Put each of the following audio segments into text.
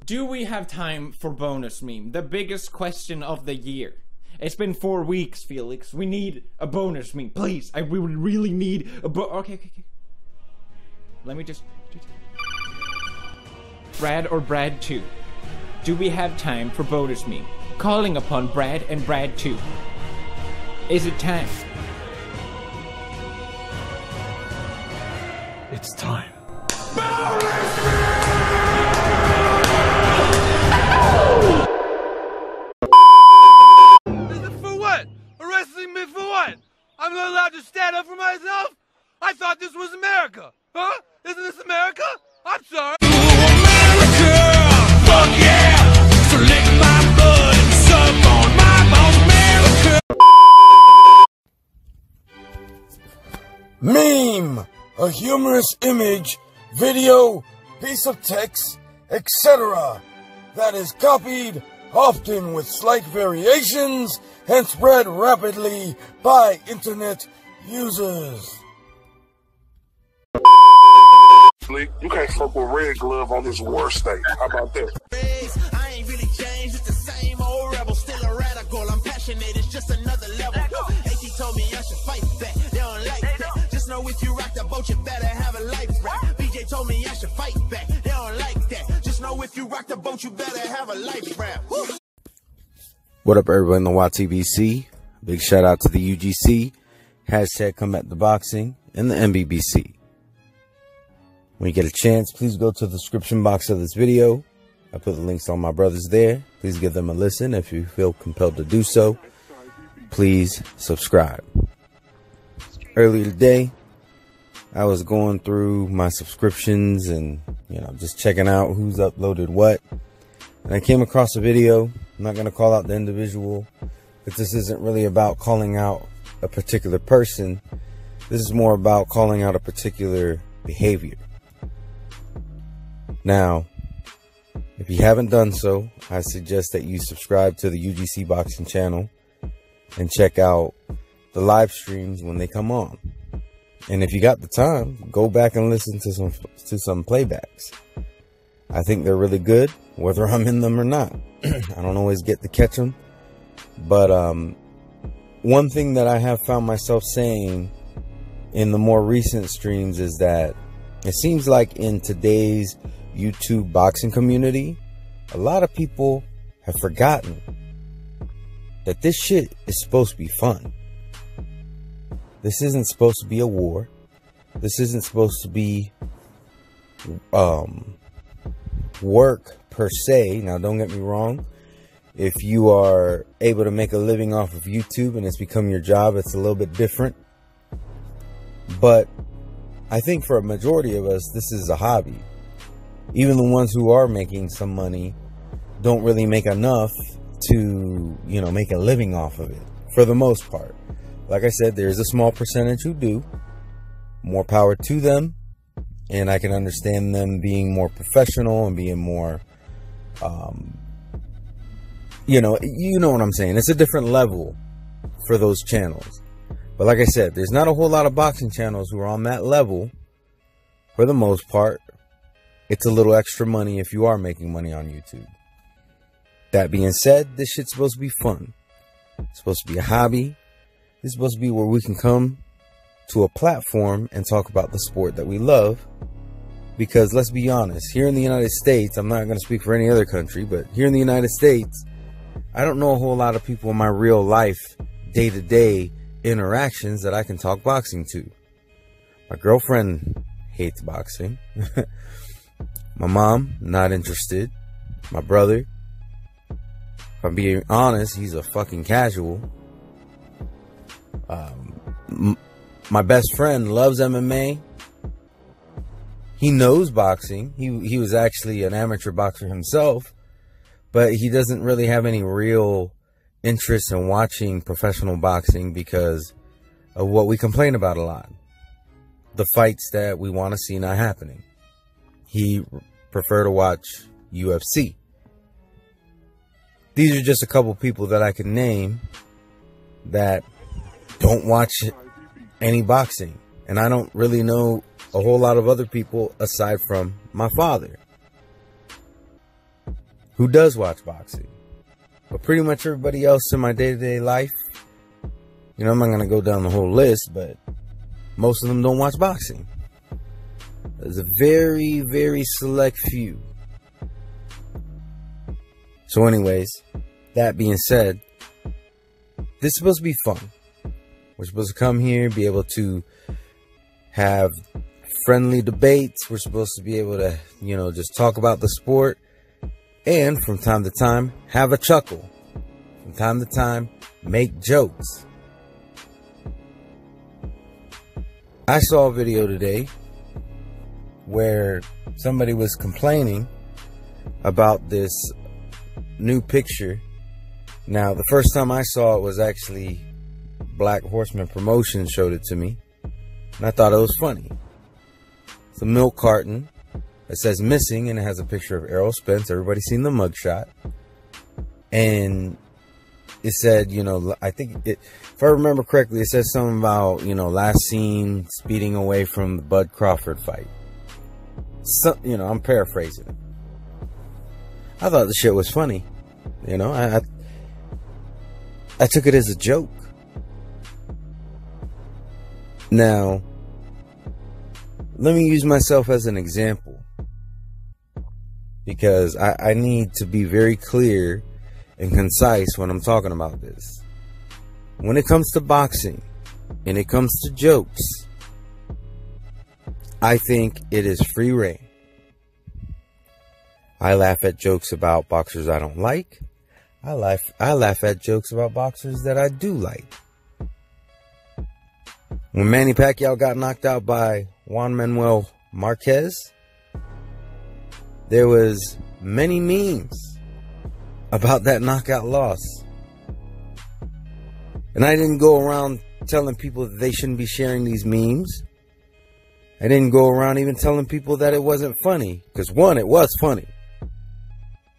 Do we have time for bonus meme? The biggest question of the year. It's been 4 weeks, Felix. We need a bonus meme, please. We would really need a okay. Let me just. Brad or Brad 2? Do we have time for bonus meme? Calling upon Brad and Brad 2. Is it time? It's time. For what? Arresting me for what? I'm not allowed to stand up for myself? I thought this was America. Huh? Isn't this America? I'm sorry. America! Fuck yeah! So lick my blood and suck on my bones, America! Meme! A humorous image, video, piece of text, etc. that is copied, often with slight variations, and spread rapidly by internet users. You can't fuck with Red Glove on his war state. How about that? I ain't really changed, it's the same old rebel, still a radical. I'm passionate, it's just another level. AT told me I should fight back, they don't like that. Just know if you rock the boat, you better have a life raft. BJ told me I should fight back, they don't like that. Just know if you rock the boat, you better have a life raft. What up, everybody in the YTBC? Big shout out to the UGC, hashtag Combat the Boxing, and the MBBC. When you get a chance, please go to the description box of this video. I put the links on my brothers there. Please give them a listen. If you feel compelled to do so, please subscribe. Earlier today, I was going through my subscriptions and, just checking out who's uploaded what. And I came across a video. I'm not going to call out the individual, but this isn't really about calling out a particular person. This is more about calling out a particular behavior. Now, if you haven't done so, I suggest that you subscribe to the UGC Boxing channel and check out the live streams when they come on. And if you got the time, go back and listen to some playbacks. I think they're really good, whether I'm in them or not. I don't always get to catch them. But one thing that I have found myself saying in the more recent streams is that it seems like in today's YouTube boxing community, a lot of people have forgotten that this shit is supposed to be fun. This isn't supposed to be a war. This isn't supposed to be work per se. Now, don't get me wrong. If you are able to make a living off of YouTube and it's become your job, it's a little bit different. But I think for a majority of us, this is a hobby. Even the ones who are making some money don't really make enough to, make a living off of it, for the most part. Like I said, there's a small percentage who do. More power to them. And I can understand them being more professional and being more, you know what I'm saying. It's a different level for those channels. But like I said, there's not a whole lot of boxing channels who are on that level. For the most part, it's a little extra money if you are making money on YouTube. That being said, this shit's supposed to be fun. It's supposed to be a hobby. It's supposed to be where we can come to a platform and talk about the sport that we love. Because let's be honest, here in the United States, I'm not going to speak for any other country, but here in the United States, I don't know a whole lot of people in my real life, day-to-day interactions that I can talk boxing to. My girlfriend hates boxing. My mom, not interested. My brother, if I'm being honest, he's a fucking casual. My best friend loves MMA. He knows boxing. He was actually an amateur boxer himself, but he doesn't really have any real interest in watching professional boxing because of what we complain about a lot. The fights that we want to see not happening. He prefer to watch UFC. These are just a couple people that I can name that don't watch any boxing. And I don't really know a whole lot of other people aside from my father. who does watch boxing. But pretty much everybody else in my day-to-day life, you know, I'm not going to go down the whole list, but most of them don't watch boxing. There's a very, very select few. So anyways, that being said, this is supposed to be fun. We're supposed to come here, be able to have friendly debates. We're supposed to be able to, you know, just talk about the sport. And from time to time, have a chuckle. From time to time, make jokes. I saw a video today where somebody was complaining about this new picture. Now, the first time I saw it was actually Black Horseman Promotions showed it to me. And I thought it was funny. It's a milk carton. It says missing, and it has a picture of Errol Spence. Everybody's seen the mugshot. And it said, you know, I think it, if I remember correctly, it says something about, you know, last seen speeding away from the Bud Crawford fight. So, you know, I'm paraphrasing it. I thought the shit was funny. You know, I took it as a joke. Now, let me use myself as an example. Because I need to be very clear and concise when I'm talking about this. When it comes to boxing and it comes to jokes, I think it is free reign. I laugh at jokes about boxers I don't like. I laugh at jokes about boxers that I do like. When Manny Pacquiao got knocked out by Juan Manuel Marquez, there was many memes about that knockout loss. And I didn't go around telling people that they shouldn't be sharing these memes. I didn't go around even telling people that it wasn't funny. Because one, it was funny.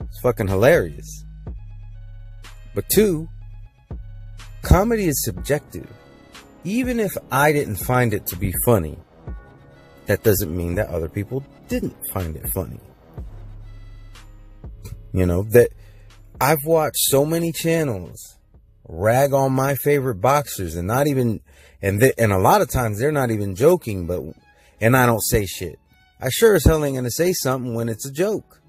It's fucking hilarious. But two, comedy is subjective. Even if I didn't find it to be funny, that doesn't mean that other people didn't find it funny. You know, that I've watched so many channels rag on my favorite boxers and not even, and a lot of times they're not even joking, and I don't say shit. I sure as hell ain't gonna say something when it's a joke.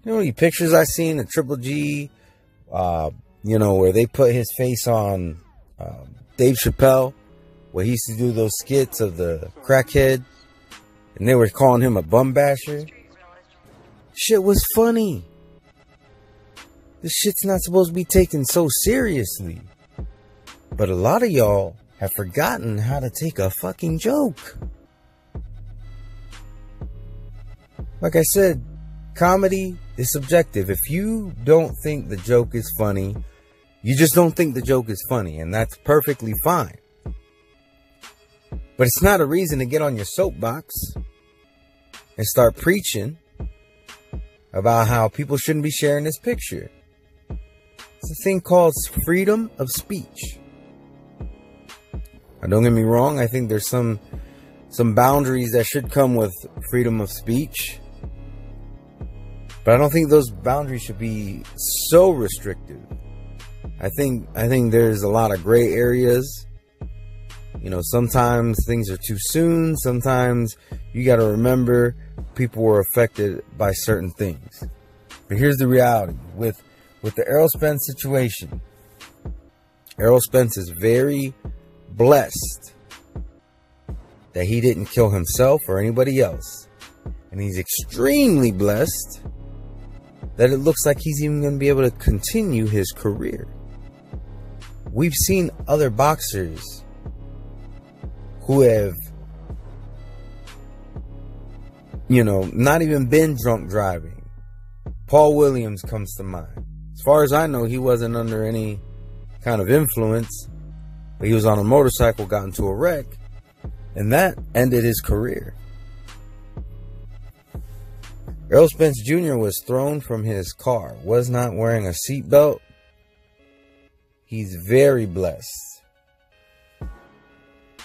You know, the pictures I seen of Triple G, you know, where they put his face on Dave Chappelle, where he used to do those skits of the crackhead, and they were calling him a bum basher. Shit was funny. This shit's not supposed to be taken so seriously. But a lot of y'all have forgotten how to take a fucking joke. Like I said, comedy is subjective. If you don't think the joke is funny, you just don't think the joke is funny, and that's perfectly fine. But it's not a reason to get on your soapbox and start preaching about how people shouldn't be sharing this picture. It's a thing called freedom of speech. Now, don't get me wrong, I think there's some boundaries that should come with freedom of speech. But I don't think those boundaries should be so restrictive. I think there's a lot of gray areas. You know, sometimes things are too soon. Sometimes you got to remember people were affected by certain things. But here's the reality. With the Errol Spence situation, Errol Spence is very blessed that he didn't kill himself or anybody else. And he's extremely blessed that it looks like he's even going to be able to continue his career. We've seen other boxers who have, you know, not even been drunk driving. Paul Williams comes to mind. As far as I know, he wasn't under any kind of influence, but he was on a motorcycle, got into a wreck, and that ended his career. Errol Spence Jr. was thrown from his car, was not wearing a seatbelt. He's very blessed.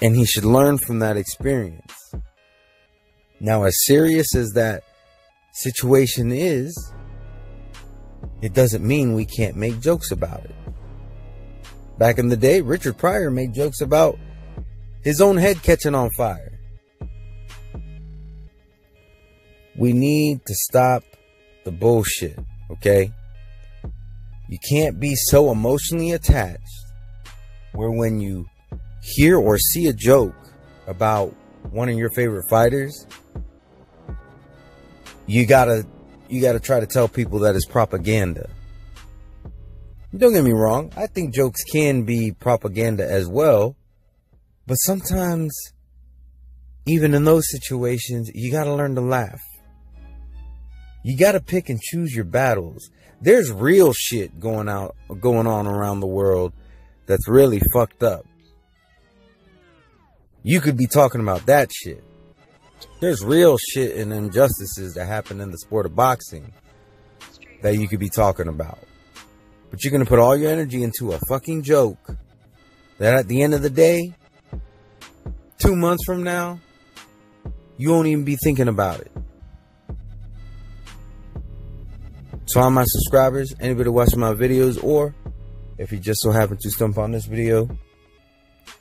And he should learn from that experience. Now, as serious as that situation is, it doesn't mean we can't make jokes about it. Back in the day, Richard Pryor made jokes about his own head catching on fire. We need to stop the bullshit, okay? You can't be so emotionally attached where when you hear or see a joke about one of your favorite fighters, you gotta try to tell people that it's propaganda. Don't get me wrong, I think jokes can be propaganda as well, but sometimes, even in those situations, you gotta learn to laugh. You gotta pick and choose your battles. There's real shit going on around the world that's really fucked up. You could be talking about that shit. There's real shit and injustices that happen in the sport of boxing that you could be talking about. But you're going to put all your energy into a fucking joke that at the end of the day, 2 months from now, you won't even be thinking about it. So all my subscribers, anybody watching my videos, or if you just so happen to stump on this video,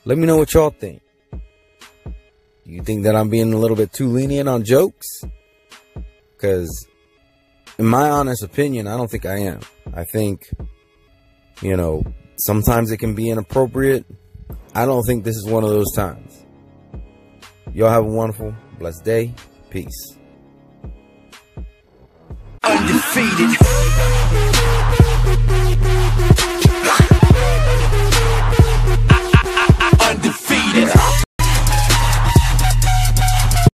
let me know what y'all think. Do you think that I'm being a little bit too lenient on jokes? Because in my honest opinion, I don't think I am. I think, sometimes it can be inappropriate. I don't think this is one of those times. Y'all have a wonderful, blessed day. Peace. Undefeated.